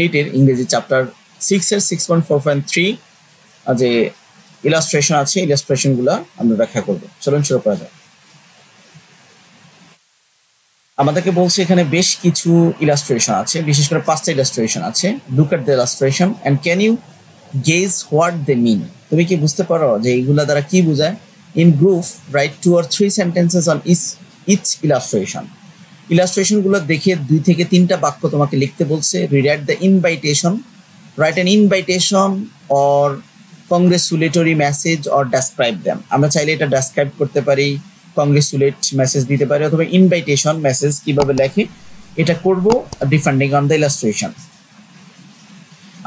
8 এর ইংরেজি চ্যাপ্টার 6 এর 6.4.3 যে ইলাস্ট্রেশন আছে, ইলাস্ট্রেশনগুলো আমরা ব্যাখ্যা করব। চলুন শুরু করা যাক। আমাদেরকে বলছে এখানে বেশ কিছু ইলাস্ট্রেশন আছে, বিশেষ করে 5টা ইলাস্ট্রেশন আছে। Look at the illustration and can you guess what they mean. তুমি কি বুঝতে পারো যে এইগুলা দ্বারা কি বোঝায়? In group write 2 or 3 sentences on each illustration. ইলাস্ট্রেশনগুলো দেখে 2 থেকে 3টা বাক্য তোমাকে লিখতে বলছে। Read the invitation, write an invitation or congratulatory message or describe them. আমরা চাইলে এটা ডেসক্রাইব করতে পারি, কংগ্রেচুলেট মেসেজ দিতে পারি, অথবা ইনভাইটেশন মেসেজ কিভাবে লেখে এটা করব ডিপেন্ডিং অন দ্য ইলাস্ট্রেশন।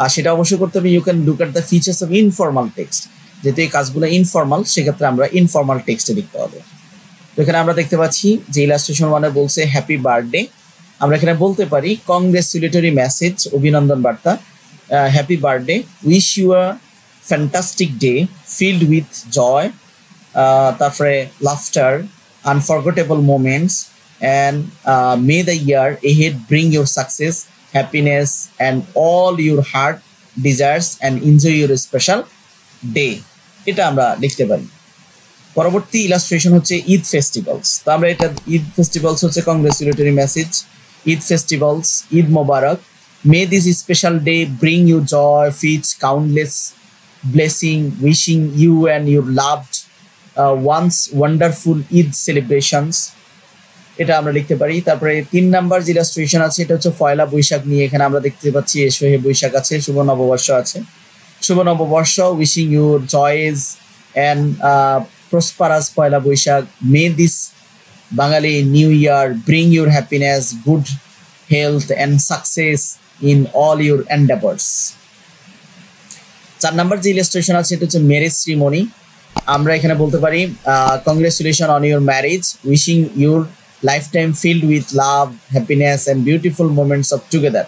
আর সেটা অবশ্যই করতে হবে। You can look at the features of informal text. যেহেতু এই কাজগুলো ইনফর্মাল, সেক্ষেত্রে আমরা ইনফর্মাল টেক্সটে লিখতে হবে। তো এখানে আমরা দেখতে পাচ্ছি যে ইলাস্ট্রেশন 1 বলছে হ্যাপি বার্থডে। আমরা এখানে বলতে পারি কংগ্রেচুলেটরি মেসেজ, অভিনন্দন বার্তা, happy birthday, wish you a fantastic day filled with joy, তারপরে laughter, unforgettable moments, and may the year ahead bring your success, happiness and all your heart desires and enjoy your special day. এটা আমরা লিখতে পারি। পরবর্তী illustration হচ্ছে Eid festivals. তো আমরা এটা ঈদ ফেস্টিভ্যালস হচ্ছে congratulatory message, Eid festivals, Eid Mubarak, may this special day bring you joy, ফিচ countless blessing, wishing you and your loved ones wonderful Eid celebrations. এটা আমরা লিখতে পারি। তারপরে 3 নাম্বার যে ইলাস্ট্রেশন আছে এটা হচ্ছে পয়লা বৈশাখ নিয়ে। এখানে আমরা দেখতে পাচ্ছি এসো হে বৈশাখ আছে, শুভ নববর্ষ আছে, শুভ নববর্ষ, wishing your joyous and prosperous Poila Baishakh, may this Bengali new year bring your happiness, good health and success in all your endeavours. 4 number যে ইলাস্ট্রেশন আছে এটা হচ্ছে ম্যারেজ সিরিমনি। আমরা এখানে বলতে পারি congratulation on your marriage, wishing your lifetime filled with love, happiness and beautiful moments of together.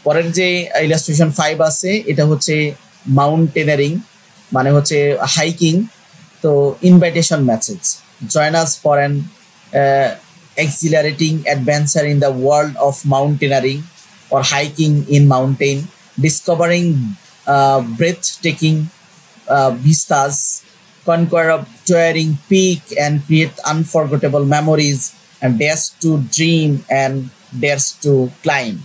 পরের যে ইলাস্ট্রেশন 5 আছে এটা হচ্ছে মাউন্টেনারিং, মানে হচ্ছে হাইকিং। তো invitation message, join us for an exhilarating adventure in the world of mountaineering or hiking in mountain, discovering breathtaking vistas, conquer a towering peak and create unforgettable memories, and dares to dream and dares to climb.